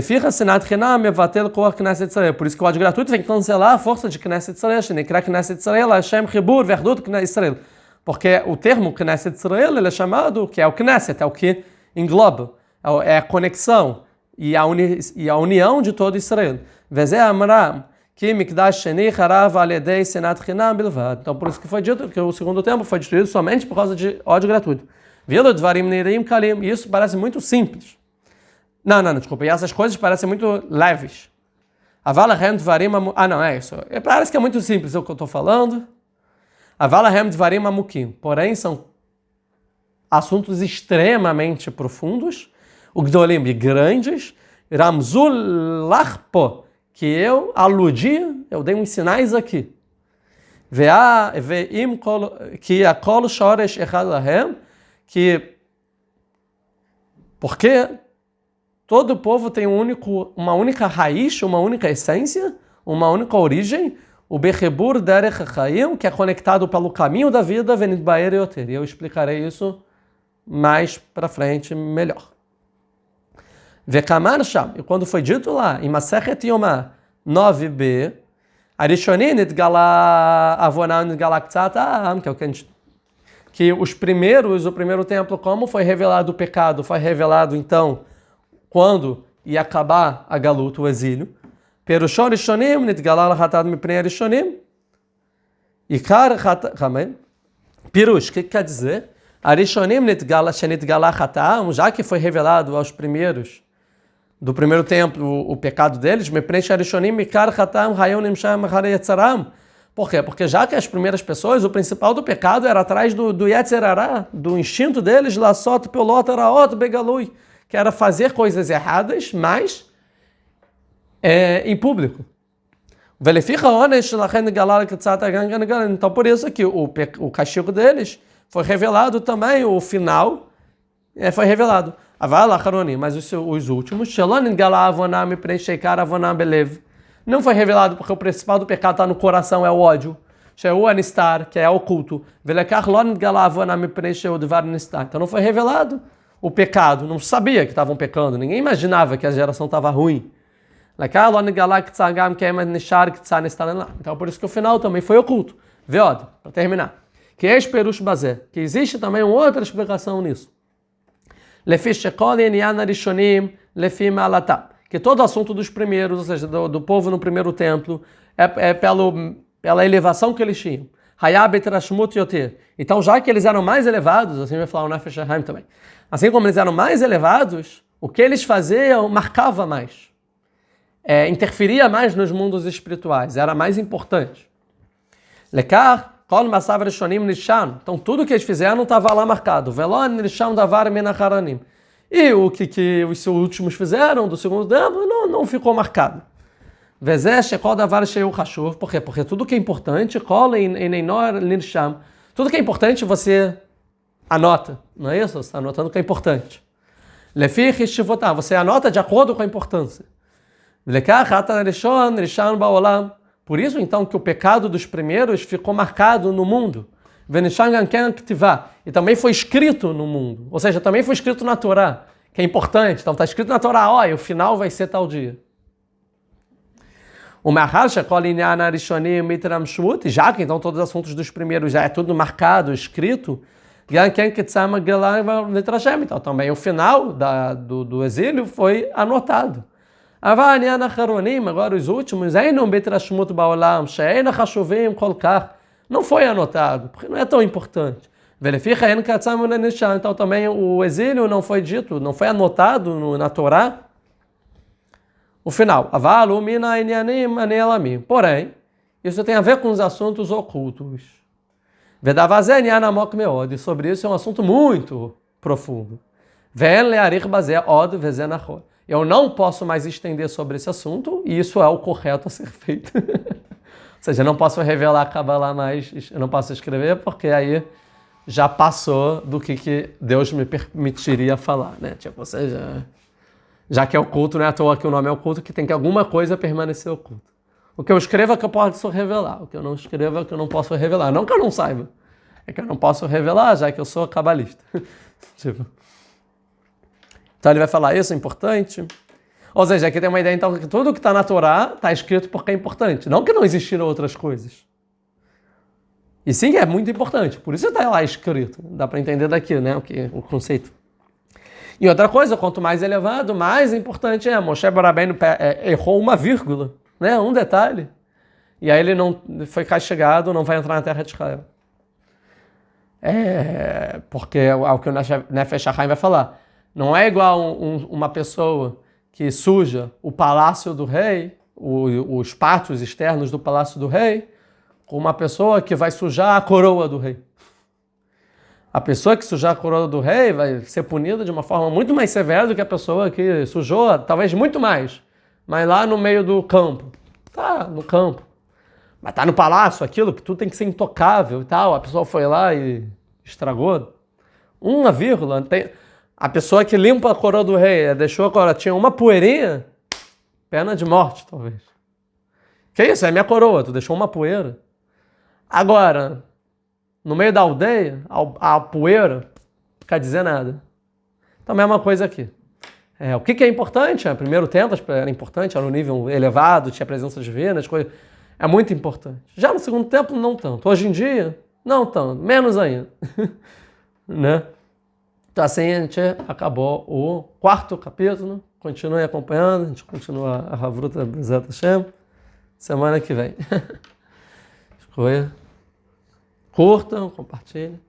isso que o ódio gratuito vem cancelar a força de Knesset Israel, porque o termo Knesset Israel ele é chamado, que é o Knesset, é o que engloba, é a conexão e a união de todo Israel. Então, por isso que foi dito que o segundo templo foi destruído somente por causa de ódio gratuito. E isso parece muito simples. Não, desculpa. E essas coisas parecem muito leves. Não, é isso. Parece que é muito simples o que eu estou falando. Porém, são assuntos extremamente profundos, o Gdolim e grandes, Ramzul Lachpo, que eu aludi, eu dei uns sinais aqui. Que a Kol Shoresh Echad Lahem, que porque todo povo tem uma única raiz, uma única essência, uma única origem, o Bechebur Derech HaChaim, que é conectado pelo caminho da vida, Venid Baer Yoter. E eu explicarei isso mais para frente, melhor. Vekamar Sham, e quando foi dito lá, em Masechet Yomah 9b, Arishonim Nidgala Avonah Nidgala Ktsat Ha'am, que é o que a gente... Que o primeiro templo, como foi revelado o pecado, foi revelado então, quando ia acabar a galuta, o exílio. Perushon Rishonim Nidgala L'Hatad Mipnei Arishonim. Ikar Hatad... Pirush, o que quer dizer? Arishonim Nidgala Shenidgala Hatam, já que foi revelado aos primeiros do primeiro templo o pecado deles, por quê? Porque já que as primeiras pessoas, o principal do pecado era atrás do Yetzer Hara, do instinto deles, Lassot Pelot Araot Begalui, que era fazer coisas erradas, mas em público. Então por isso que o castigo deles foi revelado também, o final foi revelado. Mas os últimos, não foi revelado porque o principal do pecado está no coração, é o ódio. O anistar, que é oculto. Então não foi revelado o pecado, não sabia que estavam pecando, ninguém imaginava que a geração estava ruim. Então por isso que o final também foi oculto. Veod, para terminar. Que existe também uma outra explicação nisso. Que todo assunto dos primeiros, ou seja, do povo no primeiro templo, é pela elevação que eles tinham. Então, já que eles eram mais elevados, assim vai falar o Nefesh HaHaim também, Assim como eles eram mais elevados, o que eles faziam marcava mais. Interferia mais nos mundos espirituais, era mais importante. Lekar, kol masav rishonim nishan. Então tudo que eles fizeram estava lá marcado. Velon nishan davar menacharanim. E o que os últimos fizeram do segundo tempo não ficou marcado. Vezé shekol davar sheu chashuv. Por quê? Porque tudo que é importante, kol einor nisham. Tudo que é importante você anota, não é isso? Você está anotando o que é importante. Lefi chishivotah. Você anota de acordo com a importância. Por isso, então, que o pecado dos primeiros ficou marcado no mundo. E também foi escrito no mundo. Ou seja, também foi escrito na Torá, que é importante. Então, está escrito na Torá, olha, o final vai ser tal dia. Já que, então, todos os assuntos dos primeiros já é tudo marcado, escrito, então, também o final do exílio foi anotado. Agora os últimos, não foi anotado, porque não é tão importante. Então também o exílio não foi dito, não foi anotado na Torá. O final. Porém, isso tem a ver com os assuntos ocultos. E sobre isso é um assunto muito profundo. Eu não posso mais estender sobre esse assunto, e isso é o correto a ser feito. Ou seja, eu não posso revelar a Kabbalah mais, eu não posso escrever, porque aí já passou do que Deus me permitiria falar, né? Tipo, ou seja, já que é oculto, não é à toa que o nome é oculto, que tem que alguma coisa permanecer oculto. O que eu escrevo é que eu posso revelar, o que eu não escrevo é que eu não posso revelar. Não que eu não saiba, é que eu não posso revelar, já que eu sou cabalista. Tipo... Então ele vai falar isso, é importante. Ou seja, aqui tem uma ideia então que tudo que está na Torá está escrito porque é importante. Não que não existiram outras coisas. E sim que é muito importante. Por isso está lá escrito. Dá para entender daqui, né? O conceito. E outra coisa, quanto mais elevado, mais importante é. Moshe Rabbeinu errou uma vírgula, né? Um detalhe. E aí ele não foi castigado, não vai entrar na terra de Israel. Porque é o que o Nefesh HaChaim vai falar. Não é igual uma pessoa que suja o palácio do rei, os pátios externos do palácio do rei, com uma pessoa que vai sujar a coroa do rei. A pessoa que sujar a coroa do rei vai ser punida de uma forma muito mais severa do que a pessoa que sujou, talvez muito mais, mas lá no meio do campo. Tá, no campo. Mas tá no palácio, aquilo que tudo tem que ser intocável e tal. A pessoa foi lá e estragou. Uma vírgula, tem... A pessoa que limpa a coroa do rei, deixou a coroa, tinha uma poeirinha, pena de morte, talvez. Que isso? É minha coroa, tu deixou uma poeira. Agora, no meio da aldeia, a poeira não quer dizer nada. Então, a mesma coisa aqui. O que é importante? O primeiro templo era importante, era um nível elevado, tinha presença divina, as coisas. É muito importante. Já no segundo templo, não tanto. Hoje em dia, não tanto, menos ainda. Né? Então assim a gente acabou o 4º capítulo. Continue acompanhando, a gente continua a Havruta B'ezrat Hashem semana que vem. Escolha, curtam, compartilhem.